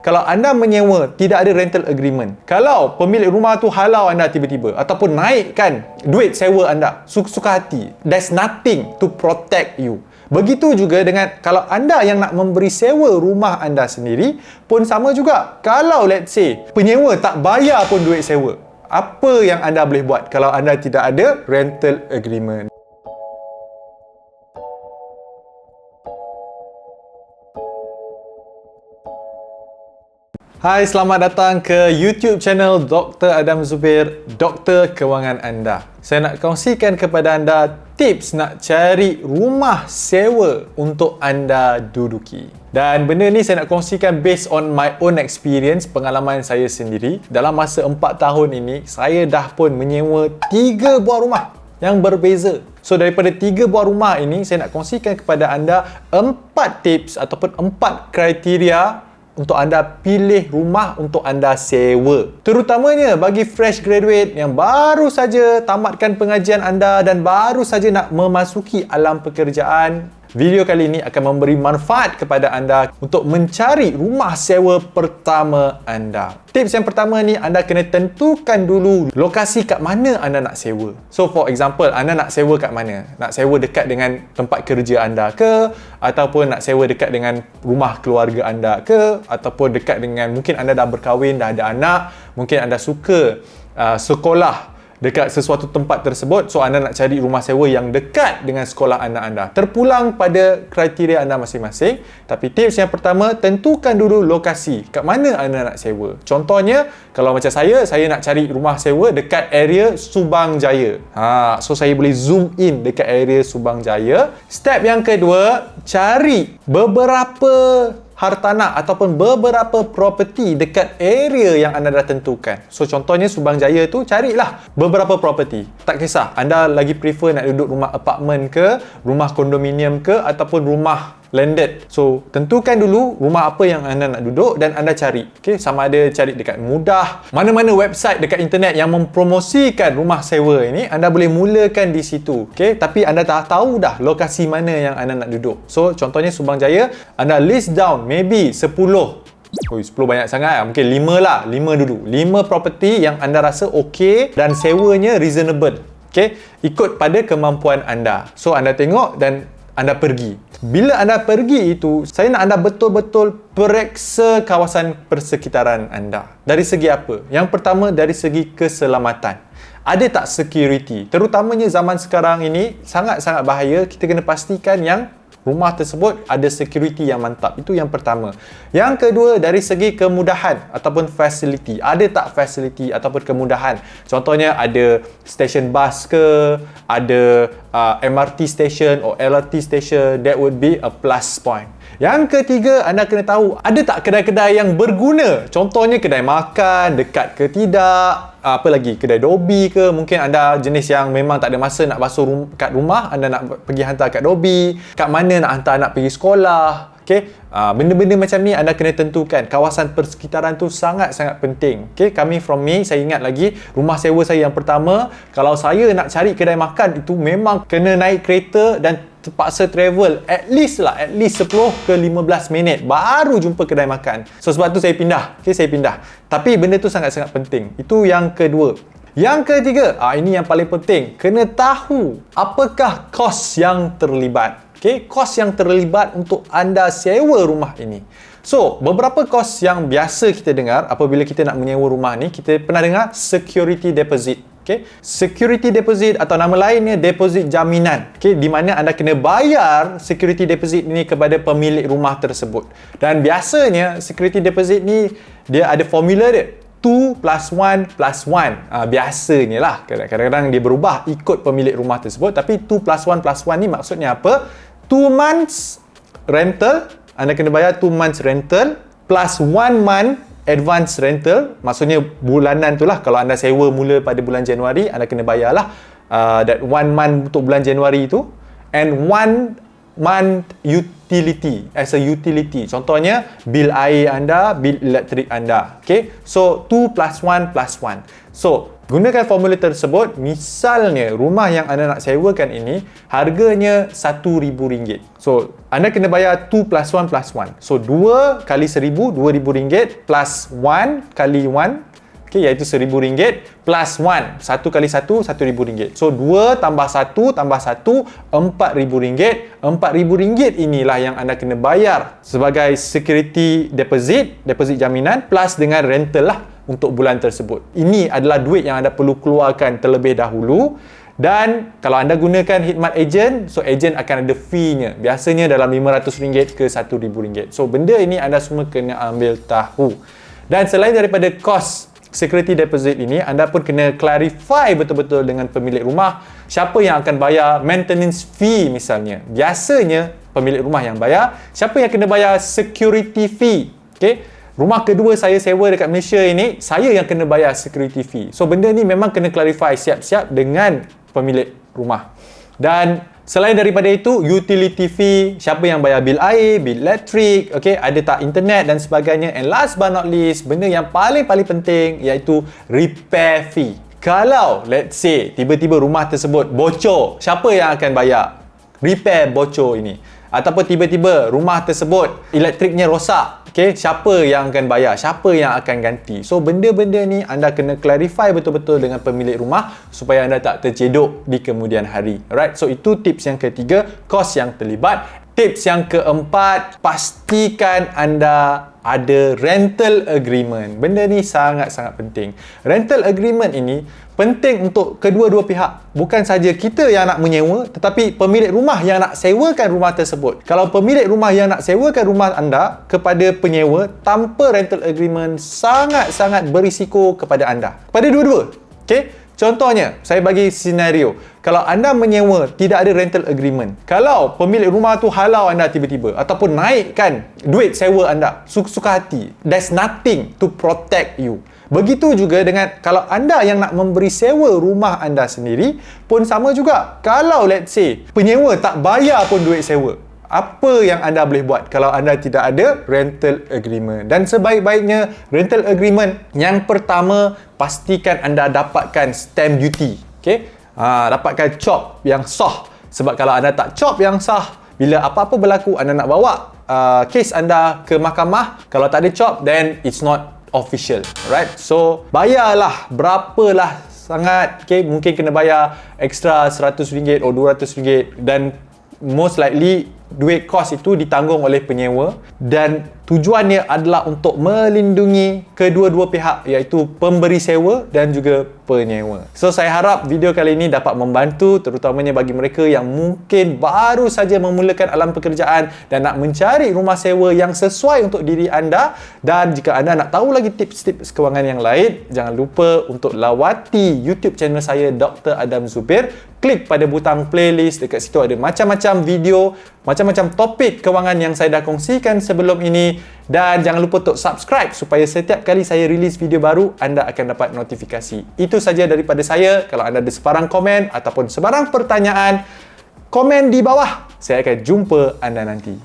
kalau anda menyewa tidak ada rental agreement, kalau pemilik rumah tu halau anda tiba-tiba ataupun naikkan duit sewa anda suka hati, there's nothing to protect you. Begitu juga dengan kalau anda yang nak memberi sewa rumah anda sendiri pun sama juga. Kalau let's say penyewa tak bayar pun duit sewa, apa yang anda boleh buat kalau anda tidak ada rental agreement? Hai, selamat datang ke YouTube channel Dr. Adam Zubair, Doktor Kewangan Anda. Saya nak kongsikan kepada anda tips nak cari rumah sewa untuk anda duduki. Dan benda ni saya nak kongsikan based on my own experience, pengalaman saya sendiri. Dalam masa 4 tahun ini, saya dah pun menyewa 3 buah rumah yang berbeza. So daripada 3 buah rumah ini, saya nak kongsikan kepada anda 4 tips ataupun 4 kriteria untuk anda pilih rumah untuk anda sewa. Terutamanya bagi fresh graduate yang baru saja tamatkan pengajian anda dan baru saja nak memasuki alam pekerjaan. Video kali ini akan memberi manfaat kepada anda untuk mencari rumah sewa pertama anda. Tips yang pertama ni, anda kena tentukan dulu lokasi kat mana anda nak sewa. So for example, anda nak sewa kat mana? Nak sewa dekat dengan tempat kerja anda ke? Ataupun nak sewa dekat dengan rumah keluarga anda ke? Ataupun dekat dengan, mungkin anda dah berkahwin, dah ada anak, mungkin anda suka sekolah dekat sesuatu tempat tersebut, so anda nak cari rumah sewa yang dekat dengan sekolah anak anda. Terpulang pada kriteria anda masing-masing. Tapi tips yang pertama, tentukan dulu lokasi kat mana anda nak sewa. Contohnya, kalau macam saya nak cari rumah sewa dekat area Subang Jaya. So saya boleh zoom in dekat area Subang Jaya. Step yang kedua, cari beberapa hartanah ataupun beberapa property dekat area yang anda dah tentukan. So contohnya Subang Jaya tu, carilah beberapa property. Tak kisah anda lagi prefer nak duduk rumah apartment ke, rumah kondominium ke, ataupun rumah landed. So tentukan dulu rumah apa yang anda nak duduk dan anda cari. Okay, sama ada cari dekat Mudah, mana-mana website dekat internet yang mempromosikan rumah sewa ini, anda boleh mulakan di situ. Okay, tapi anda dah tahu dah lokasi mana yang anda nak duduk. So contohnya Subang Jaya, anda list down maybe 10. 10 banyak sangat lah. Mungkin 5 lah. 5 dulu. 5 property yang anda rasa okey dan sewanya reasonable. Okay, ikut pada kemampuan anda. So anda tengok dan anda pergi. Bila anda pergi itu, saya nak anda betul-betul periksa kawasan persekitaran anda. Dari segi apa? Yang pertama, dari segi keselamatan. Ada tak security? Terutamanya zaman sekarang ini, sangat-sangat bahaya. Kita kena pastikan yang rumah tersebut ada security yang mantap. Itu yang pertama. Yang kedua, dari segi kemudahan ataupun facility. Ada tak facility ataupun kemudahan? Contohnya ada stesen bas ke, ada MRT station atau LRT station. That would be a plus point. Yang ketiga, anda kena tahu ada tak kedai-kedai yang berguna. Contohnya kedai makan, dekat ke tidak. Apa lagi? Kedai dobi ke. Mungkin anda jenis yang memang tak ada masa nak basuh kat rumah, anda nak pergi hantar kat dobi. Kat mana nak hantar anak pergi sekolah. Okay? Benda-benda macam ni anda kena tentukan. Kawasan persekitaran tu sangat-sangat penting. Okay? Coming from me, saya ingat lagi rumah sewa saya yang pertama, kalau saya nak cari kedai makan, itu memang kena naik kereta dan terpaksa travel at least 10 ke 15 minit baru jumpa kedai makan. So sebab tu saya pindah. Okay, saya pindah. Tapi benda tu sangat-sangat penting. Itu yang kedua. Yang ketiga, ini yang paling penting. Kena tahu apakah kos yang terlibat. Okay, kos yang terlibat untuk anda sewa rumah ini. So, beberapa kos yang biasa kita dengar apabila kita nak menyewa rumah ni, kita pernah dengar security deposit. Okay, security deposit atau nama lainnya deposit jaminan. Okay, di mana anda kena bayar security deposit ini kepada pemilik rumah tersebut. Dan biasanya security deposit ni dia ada formula dia. 2 plus 1 plus 1. Biasanya lah. Kadang-kadang dia berubah ikut pemilik rumah tersebut. Tapi 2 plus 1 plus 1 ni maksudnya apa? 2 months rental. Anda kena bayar 2 months rental plus 1 month advance rental. Maksudnya bulanan tu lah. Kalau anda sewa mula pada bulan Januari, anda kena bayarlah that 1 month untuk bulan Januari tu. And 1 month utility as a utility. Contohnya bil air anda, bil elektrik anda. Okay, so 2 plus 1 plus 1. So, gunakan formula tersebut. Misalnya, rumah yang anda nak sewakan ini harganya RM1,000. So, anda kena bayar 2 plus 1 plus 1. So, 2 kali 1,000, RM2,000 plus 1 kali 1, okay, iaitu RM1,000 plus 1. 1 kali 1, RM1,000. So, 2 tambah 1 tambah 1, RM4,000. RM4,000 inilah yang anda kena bayar sebagai security deposit, deposit jaminan, plus dengan rental lah untuk bulan tersebut. Ini adalah duit yang anda perlu keluarkan terlebih dahulu. Dan kalau anda gunakan khidmat ejen, so ejen akan ada fee-nya. Biasanya dalam RM500 ke RM1,000. So, benda ini anda semua kena ambil tahu. Dan selain daripada kos security deposit ini, anda pun kena clarify betul-betul dengan pemilik rumah siapa yang akan bayar maintenance fee misalnya. Biasanya pemilik rumah yang bayar. Siapa yang kena bayar security fee? Okay? Rumah kedua saya sewa dekat Malaysia ini, saya yang kena bayar security fee. So benda ni memang kena clarify siap-siap dengan pemilik rumah. Dan selain daripada itu, utility fee, siapa yang bayar bil air, bil elektrik, okay, ada tak internet dan sebagainya. And last but not least, benda yang paling penting iaitu repair fee. Kalau let's say tiba-tiba rumah tersebut bocor, siapa yang akan bayar repair bocor ini? Ataupun tiba-tiba rumah tersebut elektriknya rosak, okay, siapa yang akan bayar? Siapa yang akan ganti? So benda-benda ni anda kena clarify betul-betul dengan pemilik rumah supaya anda tak tercedok di kemudian hari. Alright, so itu tips yang ketiga, kos yang terlibat. Tips yang keempat, pastikan anda ada rental agreement. Benda ni sangat-sangat penting. Rental agreement ini penting untuk kedua-dua pihak. Bukan saja kita yang nak menyewa, tetapi pemilik rumah yang nak sewakan rumah tersebut. Kalau pemilik rumah yang nak sewakan rumah anda kepada penyewa tanpa rental agreement, sangat-sangat berisiko kepada anda. Kepada dua-dua. Okay? Contohnya, saya bagi senario. Kalau anda menyewa, tidak ada rental agreement. Kalau pemilik rumah tu halau anda tiba-tiba ataupun naikkan duit sewa anda suka hati, there's nothing to protect you. Begitu juga dengan kalau anda yang nak memberi sewa rumah anda sendiri pun sama juga. Kalau let's say penyewa tak bayar pun duit sewa, apa yang anda boleh buat kalau anda tidak ada rental agreement? Dan sebaik-baiknya rental agreement, yang pertama, pastikan anda dapatkan stamp duty. Okay? Dapatkan COP yang sah. Sebab kalau anda tak COP yang sah, bila apa-apa berlaku, anda nak bawa kes anda ke mahkamah, kalau tak ada COP, then it's not official. Right? So, bayarlah berapalah sangat. Okay? Mungkin kena bayar extra RM100 atau RM200 dan most likely duit kos itu ditanggung oleh penyewa dan tujuannya adalah untuk melindungi kedua-dua pihak, iaitu pemberi sewa dan juga penyewa. So saya harap video kali ini dapat membantu terutamanya bagi mereka yang mungkin baru saja memulakan alam pekerjaan dan nak mencari rumah sewa yang sesuai untuk diri anda. Dan jika anda nak tahu lagi tips-tips kewangan yang lain, jangan lupa untuk lawati YouTube channel saya Dr. Adam Zubir. Klik pada butang playlist, dekat situ ada macam-macam video, macam-macam topik kewangan yang saya dah kongsikan sebelum ini. Dan jangan lupa untuk subscribe supaya setiap kali saya release video baru, anda akan dapat notifikasi. Itu saja daripada saya. Kalau anda ada sebarang komen ataupun sebarang pertanyaan, komen di bawah. Saya akan jumpa anda nanti.